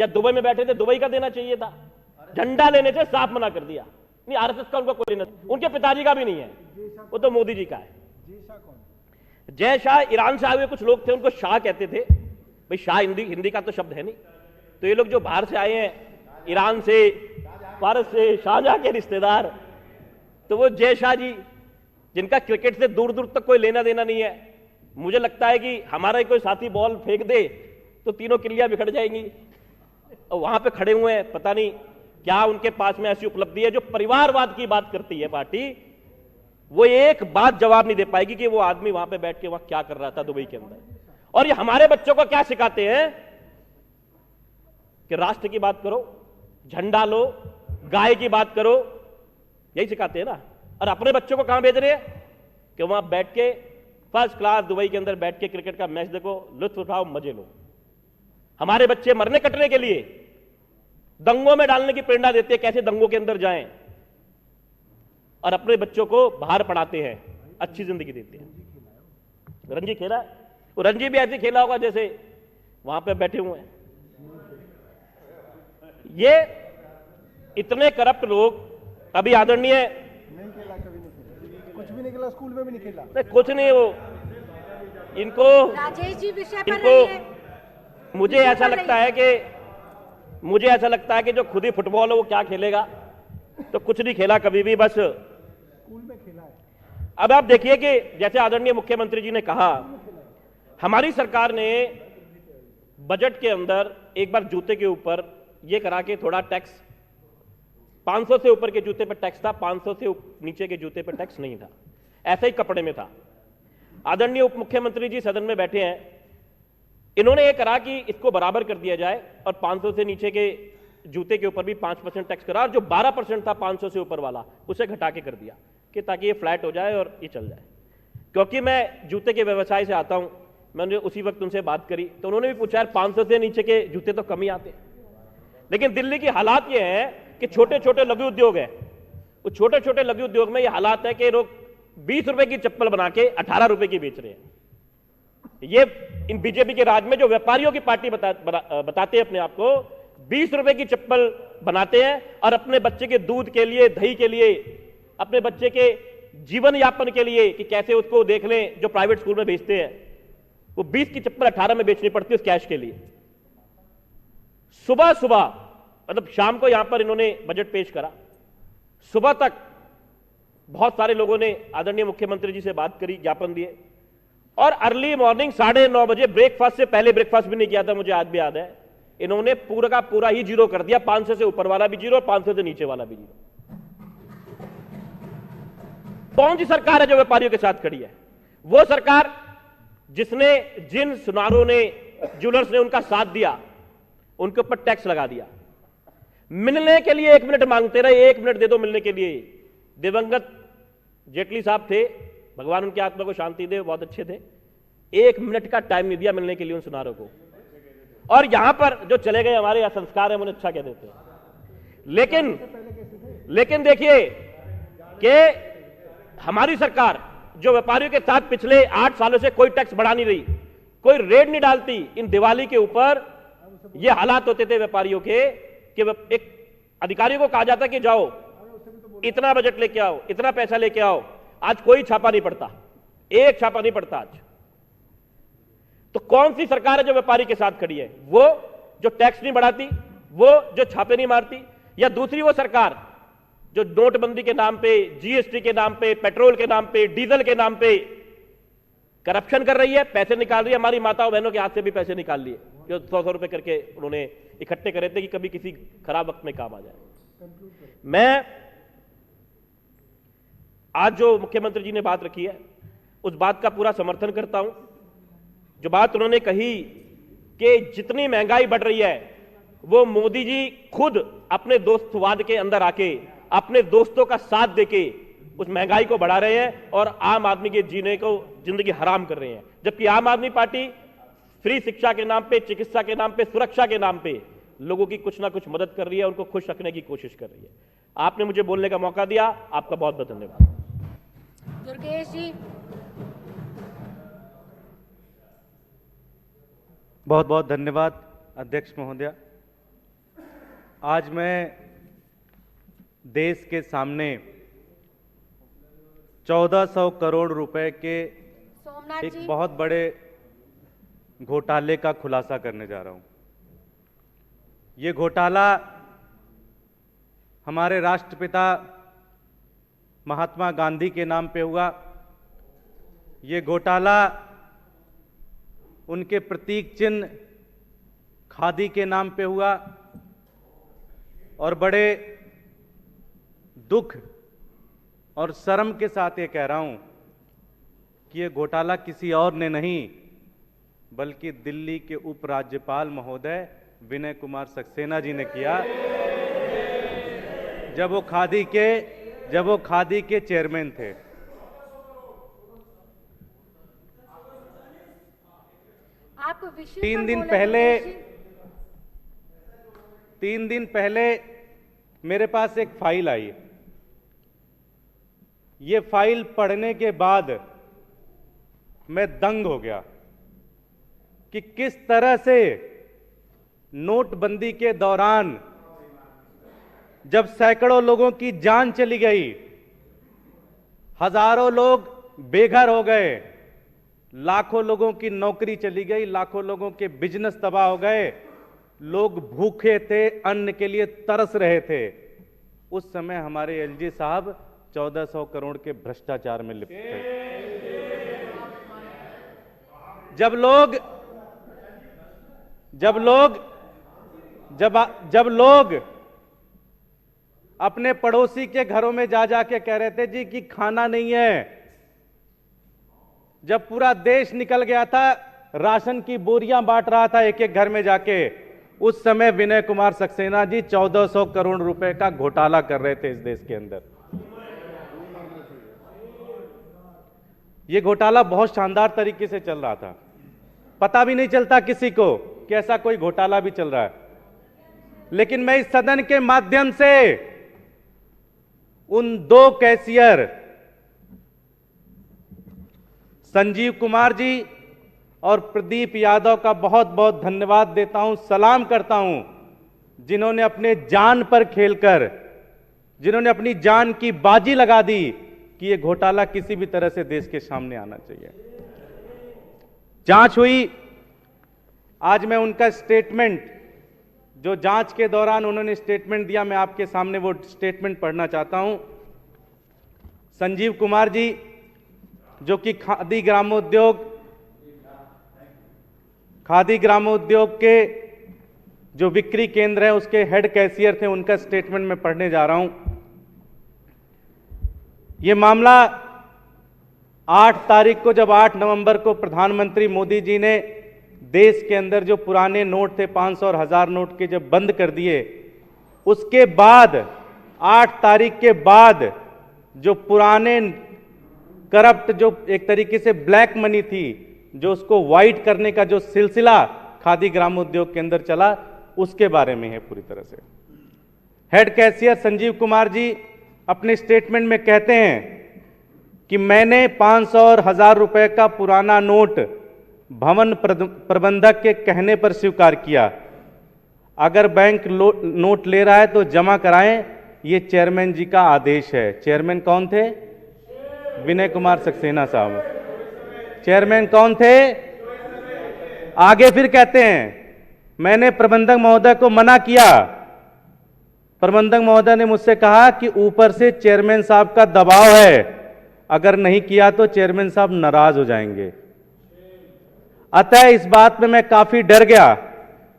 या दुबई में बैठे थे, दुबई का देना चाहिए था। झंडा लेने से साफ मना कर दिया। नहीं, आरएसएस का उनका कोई नहीं, उनके पिताजी का भी नहीं है, वो तो मोदी जी का है। जय शाह ईरान से आए हुए कुछ लोग थे, उनको शाह कहते थे। भाई शाह हिंदी का तो शब्द है नहीं। तो ये लोग जो बाहर से आए हैं, ईरान से, फारस से, शाहजहां के रिश्तेदार, तो वो जय शाह जी, जिनका क्रिकेट से दूर दूर तक कोई लेना देना नहीं है। मुझे लगता है कि हमारा ही कोई साथी बॉल फेंक दे तो तीनों किल्लियां बिखर जाएंगी। और वहां पे खड़े हुए हैं, पता नहीं क्या उनके पास में ऐसी उपलब्धि है। जो परिवारवाद की बात करती है पार्टी, वो एक बात जवाब नहीं दे पाएगी कि वो आदमी वहां पे बैठ के वहां क्या कर रहा था दुबई के अंदर। और ये हमारे बच्चों को क्या सिखाते हैं कि राष्ट्र की बात करो, झंडा लो, गाय की बात करो, यही सिखाते हैं ना। और अपने बच्चों को कहां भेज रहे हैं कि वहां बैठ के फर्स्ट क्लास दुबई के अंदर बैठ के क्रिकेट का मैच देखो, लुत्फ उठाओ, मजे लो। हमारे बच्चे मरने कटने के लिए दंगों में डालने की प्रेरणा देते हैं, कैसे दंगों के अंदर जाएं, और अपने बच्चों को बाहर पढ़ाते हैं, अच्छी जिंदगी देते हैं। रणजी खेला, वो रणजी भी ऐसे खेला होगा जैसे वहां पे बैठे हुए हैं। ये इतने करप्ट लोग, अभी आदरणीय नहीं खेला, कभी नहीं खेला, कुछ भी नहीं खेला, स्कूल में भी नहीं खेला, नहीं, कुछ नहीं। वो इनको राजेश जी विषय पर इनको मुझे ऐसा लगता है कि जो खुद ही फुटबॉल है वो क्या खेलेगा। तो कुछ नहीं खेला कभी भी, बस स्कूल में खेला है। अब आप देखिए कि जैसे आदरणीय मुख्यमंत्री जी ने कहा, हमारी सरकार ने बजट के अंदर एक बार जूते के ऊपर ये करा के थोड़ा टैक्स, 500 से ऊपर के जूते पर टैक्स था, 500 से नीचे के जूते पर टैक्स नहीं था, ऐसे ही कपड़े में था। आदरणीय उप मुख्यमंत्री जी सदन में बैठे हैं, इन्होंने ये करा कि इसको बराबर कर दिया जाए और 500 से नीचे के जूते के ऊपर भी 5% टैक्स करा, और जो 12% था 500 से ऊपर वाला, उसे घटा के कर दिया कि ताकि ये फ्लैट हो जाए और ये चल जाए। क्योंकि मैं जूते के व्यवसाय से आता हूं, मैंने उसी वक्त उनसे बात करी तो उन्होंने भी पूछा, यार 500 से नीचे के जूते तो कम ही आते हैं। लेकिन दिल्ली की हालात ये है कि छोटे छोटे लघु उद्योग है, उस छोटे छोटे लघु उद्योग में ये हालात है कि लोग 20 रुपए की चप्पल बना के 18 रुपए की बेच रहे हैं। ये इन बीजेपी के राज में जो व्यापारियों की पार्टी बताते हैं अपने आप को, 20 रुपए की चप्पल बनाते हैं और अपने बच्चे के दूध के लिए, दही के लिए, अपने बच्चे के जीवन यापन के लिए कि कैसे उसको देख लें, जो प्राइवेट स्कूल में भेजते हैं, वो 20 की चप्पल 18 में बेचनी पड़ती है उस कैश के लिए। सुबह सुबह, मतलब शाम को यहां पर इन्होंने बजट पेश करा, सुबह तक बहुत सारे लोगों ने आदरणीय मुख्यमंत्री जी से बात करी, ज्ञापन दिए, और अर्ली मॉर्निंग 9:30 बजे, ब्रेकफास्ट से पहले ब्रेकफास्ट भी नहीं किया था, मुझे आज भी याद है, इन्होंने पूरा का पूरा ही जीरो कर दिया, 500 से ऊपर वाला भी जीरो और 500 से नीचे वाला भी जीरो। कौन सी सरकार है जो व्यापारियों के साथ खड़ी है? वो सरकार जिसने, जिन सुनारों ने, ज्वेलर्स ने उनका साथ दिया, उनके ऊपर टैक्स लगा दिया। मिलने के लिए 1 मिनट मांगते रहे, 1 मिनट दे दो मिलने के लिए। दिवंगत जेटली साहब थे, भगवान उनकी आत्मा को शांति दे, बहुत अच्छे थे, 1 मिनट का टाइम नहीं दिया मिलने के लिए उन सुनारों को। और यहां पर जो चले गए हमारे यहाँ संस्कार है, उन्हें अच्छा कह देते हैं। लेकिन देखिए कि हमारी सरकार जो व्यापारियों के साथ पिछले 8 सालों से कोई टैक्स बढ़ा नहीं रही, कोई रेड नहीं डालती। इन दिवाली के ऊपर ये हालात होते थे व्यापारियों के कि एक अधिकारियों को कहा जाता कि जाओ इतना बजट लेके आओ, इतना पैसा लेके आओ, आज कोई छापा नहीं पड़ता, एक छापा नहीं पड़ता आज। तो कौन सी सरकार है जो व्यापारी के साथ खड़ी है? वो जो टैक्स नहीं बढ़ाती, वो जो छापे नहीं मारती, या दूसरी वो सरकार जो नोटबंदी के नाम पे, जीएसटी के नाम पे, पेट्रोल के नाम पे, डीजल के नाम पे करप्शन कर रही है, पैसे निकाल रही है। हमारी माताओं बहनों के हाथ से भी पैसे निकाल लिए, जो 100 रुपए करके उन्होंने इकट्ठे करे थे कि कभी किसी खराब वक्त में काम आ जाए। मैं आज जो मुख्यमंत्री जी ने बात रखी है, उस बात का पूरा समर्थन करता हूं। जो बात उन्होंने कही कि जितनी महंगाई बढ़ रही है, वो मोदी जी खुद अपने दोस्तवाद के अंदर आके, अपने दोस्तों का साथ देके उस महंगाई को बढ़ा रहे हैं और आम आदमी के जीने को, जिंदगी हराम कर रहे हैं। जबकि आम आदमी पार्टी फ्री शिक्षा के नाम पे, चिकित्सा के नाम पे, सुरक्षा के नाम पे लोगों की कुछ ना कुछ मदद कर रही है, उनको खुश रखने की कोशिश कर रही है। आपने मुझे बोलने का मौका दिया, आपका बहुत बहुत धन्यवाद। दुर्गेश जी, बहुत बहुत धन्यवाद अध्यक्ष महोदया। आज मैं देश के सामने 1400 करोड़ रुपए के सोमनाथ एक जी, बहुत बड़े घोटाले का खुलासा करने जा रहा हूं। ये घोटाला हमारे राष्ट्रपिता महात्मा गांधी के नाम पे हुआ। ये घोटाला उनके प्रतीक चिन्ह खादी के नाम पे हुआ और बड़े दुख और शर्म के साथ ये कह रहा हूं कि ये घोटाला किसी और ने नहीं बल्कि दिल्ली के उपराज्यपाल महोदय विनय कुमार सक्सेना जी ने किया, जब वो खादी के चेयरमैन थे। आप विषय तीन पर दिन बोले पहले रमेश जी। 3 दिन पहले मेरे पास एक फाइल आई। ये फाइल पढ़ने के बाद मैं दंग हो गया कि किस तरह से नोटबंदी के दौरान जब सैकड़ों लोगों की जान चली गई, हजारों लोग बेघर हो गए, लाखों लोगों की नौकरी चली गई, लाखों लोगों के बिजनेस तबाह हो गए, लोग भूखे थे, अन्न के लिए तरस रहे थे। उस समय हमारे एलजी साहब 1400 करोड़ के भ्रष्टाचार में लिप्त थे। जब लोग अपने पड़ोसी के घरों में जा जाके कह रहे थे जी कि खाना नहीं है, जब पूरा देश निकल गया था, राशन की बोरियां बांट रहा था एक एक घर में जाके, उस समय विनय कुमार सक्सेना जी 1400 करोड़ रुपए का घोटाला कर रहे थे इस देश के अंदर। यह घोटाला बहुत शानदार तरीके से चल रहा था, पता भी नहीं चलता किसी को कि ऐसा कोई घोटाला भी चल रहा है। लेकिन मैं इस सदन के माध्यम से उन 2 कैशियर संजीव कुमार जी और प्रदीप यादव का बहुत बहुत धन्यवाद देता हूं, सलाम करता हूं, जिन्होंने अपने जान पर खेलकर, जिन्होंने अपनी जान की बाजी लगा दी कि यह घोटाला किसी भी तरह से देश के सामने आना चाहिए। जांच हुई। आज मैं उनका स्टेटमेंट, जो जांच के दौरान उन्होंने स्टेटमेंट दिया, मैं आपके सामने वो स्टेटमेंट पढ़ना चाहता हूं। संजीव कुमार जी, जो कि खादी ग्रामोद्योग के जो बिक्री केंद्र है उसके हेड कैशियर थे, उनका स्टेटमेंट मैं पढ़ने जा रहा हूं। यह मामला 8 तारीख को, जब 8 नवंबर को प्रधानमंत्री मोदी जी ने देश के अंदर जो पुराने नोट थे 500 और 1000 नोट के जब बंद कर दिए, उसके बाद 8 तारीख के बाद जो पुराने करप्ट, जो एक तरीके से ब्लैक मनी थी, जो उसको वाइट करने का जो सिलसिला खादी ग्रामोद्योग के अंदर चला, उसके बारे में है पूरी तरह से। हेड कैशियर संजीव कुमार जी अपने स्टेटमेंट में कहते हैं कि मैंने 500 और 1000 रुपए का पुराना नोट भवन प्रबंधक के कहने पर स्वीकार किया। अगर बैंक नोट ले रहा है तो जमा कराएं, ये चेयरमैन जी का आदेश है। चेयरमैन कौन थे? विनय कुमार सक्सेना साहब। चेयरमैन कौन थे? आगे फिर कहते हैं, मैंने प्रबंधक महोदय को मना किया। प्रबंधक महोदय ने मुझसे कहा कि ऊपर से चेयरमैन साहब का दबाव है, अगर नहीं किया तो चेयरमैन साहब नाराज हो जाएंगे। अतः इस बात में मैं काफी डर गया,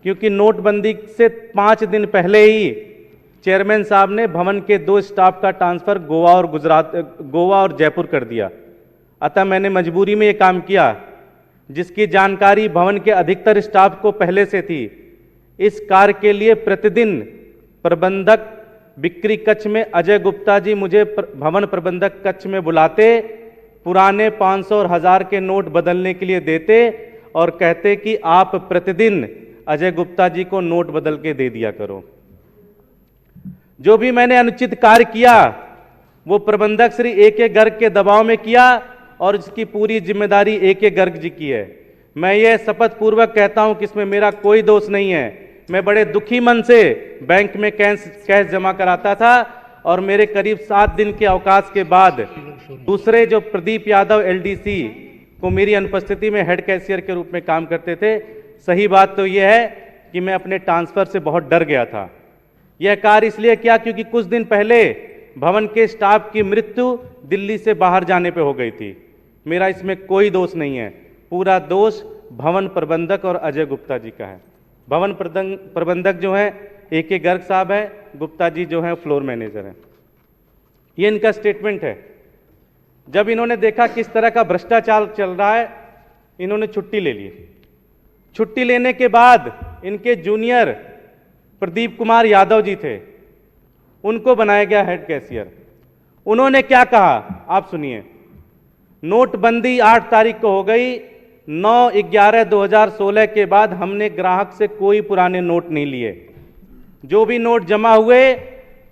क्योंकि नोटबंदी से 5 दिन पहले ही चेयरमैन साहब ने भवन के 2 स्टाफ का ट्रांसफर गोवा और जयपुर कर दिया। अतः मैंने मजबूरी में यह काम किया, जिसकी जानकारी भवन के अधिकतर स्टाफ को पहले से थी। इस कार्य के लिए प्रतिदिन प्रबंधक बिक्री कक्ष में अजय गुप्ता जी मुझे भवन प्रबंधक कक्ष में बुलाते, पुराने 500 और 1000 के नोट बदलने के लिए देते और कहते कि आप प्रतिदिन अजय गुप्ता जी को नोट बदल के दे दिया करो। जो भी मैंने अनुचित कार्य किया वो प्रबंधक श्री ए.के. गर्ग के दबाव में किया और इसकी पूरी जिम्मेदारी ए.के. गर्ग जी की है। मैं ये शपथ पूर्वक कहता हूं कि इसमें मेरा कोई दोष नहीं है। मैं बड़े दुखी मन से बैंक में कैश जमा कराता था और मेरे करीब 7 दिन के अवकाश के बाद दूसरे जो प्रदीप यादव एलडीसी को मेरी अनुपस्थिति में हेड कैशियर के रूप में काम करते थे। सही बात तो यह है कि मैं अपने ट्रांसफर से बहुत डर गया था। यह कार्य इसलिए किया क्योंकि कुछ दिन पहले भवन के स्टाफ की मृत्यु दिल्ली से बाहर जाने पे हो गई थी। मेरा इसमें कोई दोष नहीं है, पूरा दोष भवन प्रबंधक और अजय गुप्ता जी का है। भवन प्रबंधक जो है AK गर्ग साहब है, गुप्ता जी जो है फ्लोर मैनेजर है। ये इनका स्टेटमेंट है। जब इन्होंने देखा किस तरह का भ्रष्टाचार चल रहा है, इन्होंने छुट्टी ले ली। छुट्टी लेने के बाद इनके जूनियर प्रदीप कुमार यादव जी थे, उनको बनाया गया हेड कैशियर। उन्होंने क्या कहा आप सुनिए। नोटबंदी 8 तारीख को हो गई। 9/11/2016 के बाद हमने ग्राहक से कोई पुराने नोट नहीं लिए। जो भी नोट जमा हुए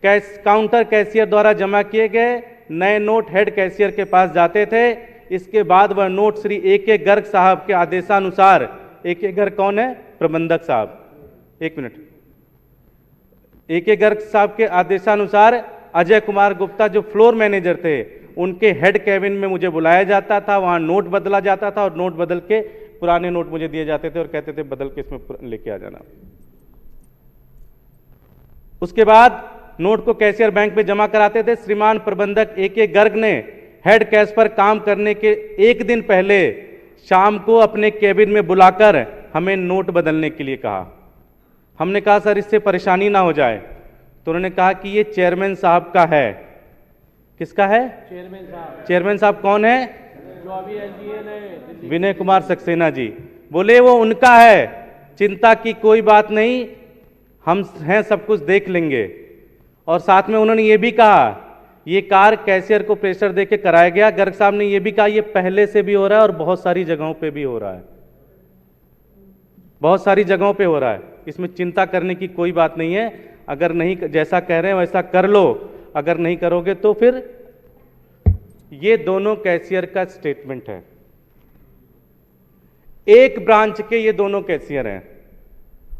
काउंटर कैशियर द्वारा जमा किए गए, नए नोट हेड कैशियर के पास जाते थे। इसके बाद वह नोट श्री AK गर्ग साहब के आदेशानुसार, AK गर्ग कौन है? प्रबंधक साहब, एक मिनट। AK गर्ग साहब के आदेशानुसार अजय कुमार गुप्ता जो फ्लोर मैनेजर थे, उनके हेड कैबिन में मुझे बुलाया जाता था, वहां नोट बदला जाता था और नोट बदल के पुराने नोट मुझे दिए जाते थे और कहते थे बदल के इसमें लेके आ जाना। उसके बाद नोट को कैशियर बैंक में जमा कराते थे। श्रीमान प्रबंधक AK गर्ग ने हेड कैश पर काम करने के एक दिन पहले शाम को अपने कैबिन में बुलाकर हमें नोट बदलने के लिए कहा। हमने कहा सर इससे परेशानी ना हो जाए, तो उन्होंने कहा कि ये चेयरमैन साहब का है। किसका है? चेयरमैन साहब। चेयरमैन साहब कौन है? जो अभी LGN है, विनय कुमार सक्सेना जी। बोले वो उनका है, चिंता की कोई बात नहीं, हम हैं, सब कुछ देख लेंगे। और साथ में उन्होंने ये भी कहा ये कार्य कैशियर को प्रेशर देके कराया गया। गर्ग साहब ने ये भी कहा ये पहले से भी हो रहा है और बहुत सारी जगहों पे भी हो रहा है, बहुत सारी जगहों पे हो रहा है। इसमें चिंता करने की कोई बात नहीं है। अगर नहीं, जैसा कह रहे हैं वैसा कर लो, अगर नहीं करोगे तो फिर। ये दोनों कैशियर का स्टेटमेंट है। एक ब्रांच के ये दोनों कैशियर हैं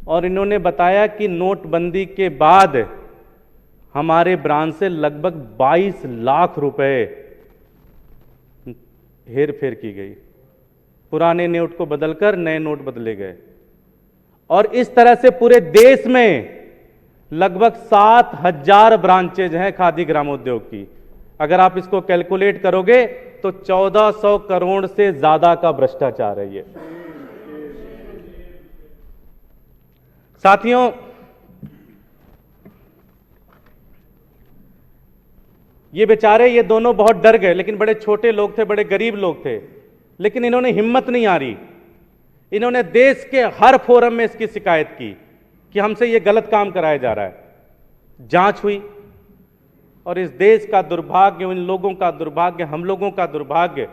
और इन्होंने बताया कि नोटबंदी के बाद हमारे ब्रांच से लगभग 22 लाख रुपए हेर फेर की गई। पुराने नोट को बदलकर नए नोट बदले गए और इस तरह से पूरे देश में लगभग 7,000 ब्रांचेज हैं खादी ग्रामोद्योग की। अगर आप इसको कैलकुलेट करोगे तो 1400 करोड़ से ज्यादा का भ्रष्टाचार है ये। साथियों, ये बेचारे ये दोनों बहुत डर गए, लेकिन बड़े छोटे लोग थे, बड़े गरीब लोग थे, लेकिन इन्होंने हिम्मत नहीं हारी। इन्होंने देश के हर फोरम में इसकी शिकायत की कि हमसे ये गलत काम कराया जा रहा है। जांच हुई और इस देश का दुर्भाग्य, इन लोगों का दुर्भाग्य, हम लोगों का दुर्भाग्य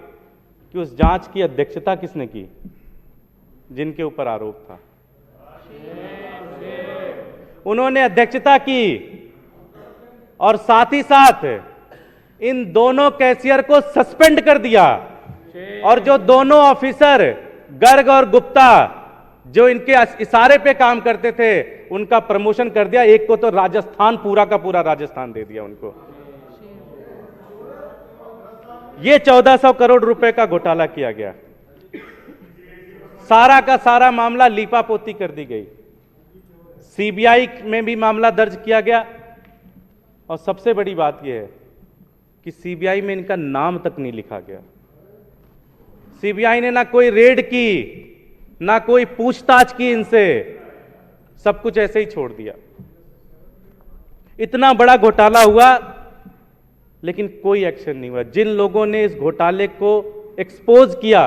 कि उस जांच की अध्यक्षता किसने की? जिनके ऊपर आरोप था, उन्होंने अध्यक्षता की। और साथ ही साथ इन दोनों कैशियर को सस्पेंड कर दिया और जो दोनों ऑफिसर गर्ग और गुप्ता जो इनके इशारे पे काम करते थे उनका प्रमोशन कर दिया। एक को तो राजस्थान, पूरा का पूरा राजस्थान दे दिया उनको। ये 1400 करोड़ रुपए का घोटाला किया गया। सारा का सारा मामला लीपापोती कर दी गई। CBI में भी मामला दर्ज किया गया और सबसे बड़ी बात यह है कि CBI में इनका नाम तक नहीं लिखा गया। CBI ने ना कोई रेड की, ना कोई पूछताछ की इनसे, सब कुछ ऐसे ही छोड़ दिया। इतना बड़ा घोटाला हुआ लेकिन कोई एक्शन नहीं हुआ। जिन लोगों ने इस घोटाले को एक्सपोज किया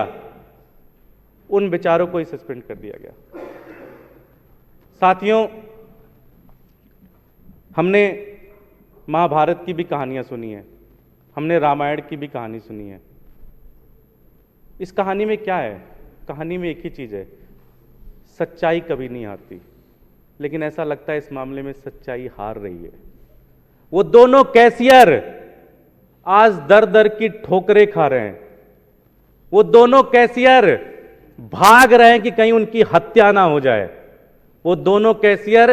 उन बेचारों को ही सस्पेंड कर दिया गया। साथियों, हमने महाभारत की भी कहानियां सुनी है, हमने रामायण की भी कहानी सुनी है। इस कहानी में क्या है? कहानी में एक ही चीज है, सच्चाई कभी नहीं हारती। लेकिन ऐसा लगता है इस मामले में सच्चाई हार रही है। वो दोनों कैशियर आज दर दर की ठोकरें खा रहे हैं। वो दोनों कैशियर भाग रहे हैं कि कहीं उनकी हत्या ना हो जाए। वो दोनों कैशियर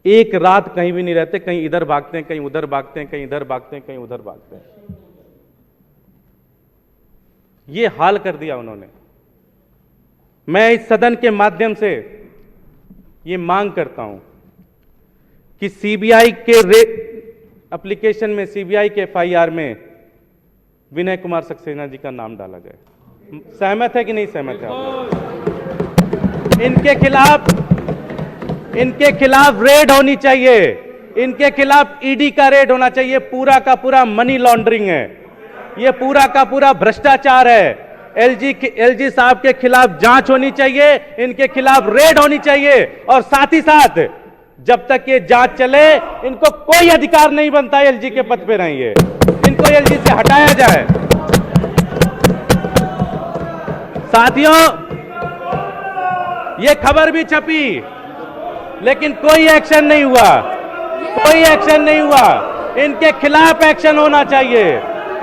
एक रात कहीं भी नहीं रहते, कहीं इधर भागते हैं, कहीं उधर भागते हैं, कहीं इधर भागते हैं, कहीं उधर भागते हैं। ये हाल कर दिया उन्होंने। मैं इस सदन के माध्यम से ये मांग करता हूं कि सीबीआई के एप्लीकेशन में, सीबीआई के एफआईआर में विनय कुमार सक्सेना जी का नाम डाला जाए। सहमत है कि नहीं सहमत है आप? इनके खिलाफ रेड होनी चाहिए, इनके खिलाफ ईडी का रेड होना चाहिए। पूरा का पूरा मनी लॉन्ड्रिंग है, ये पूरा का पूरा भ्रष्टाचार है। एलजी साहब के खिलाफ जांच होनी चाहिए, इनके खिलाफ रेड होनी चाहिए, और साथ ही साथ जब तक ये जांच चले इनको कोई अधिकार नहीं बनता एलजी के पद पे रहेंगे, इनको एलजी से हटाया जाए। साथियों, ये खबर भी छपी लेकिन कोई एक्शन नहीं हुआ, कोई एक्शन नहीं हुआ। इनके खिलाफ एक्शन होना चाहिए,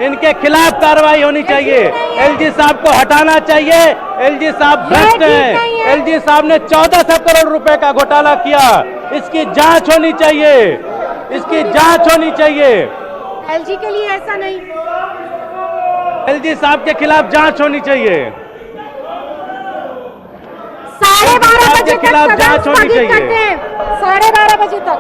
इनके खिलाफ कार्रवाई होनी चाहिए। एलजी साहब को हटाना चाहिए। एलजी साहब भ्रष्ट हैं। एलजी साहब ने 1400 करोड़ रुपए का घोटाला किया, इसकी जांच होनी चाहिए, इसकी जांच होनी चाहिए। एलजी के लिए ऐसा नहीं, एलजी साहब के खिलाफ जांच होनी चाहिए, 12:30 बजे के खिलाफ जांच होनी चाहिए। 12:30 बजे तक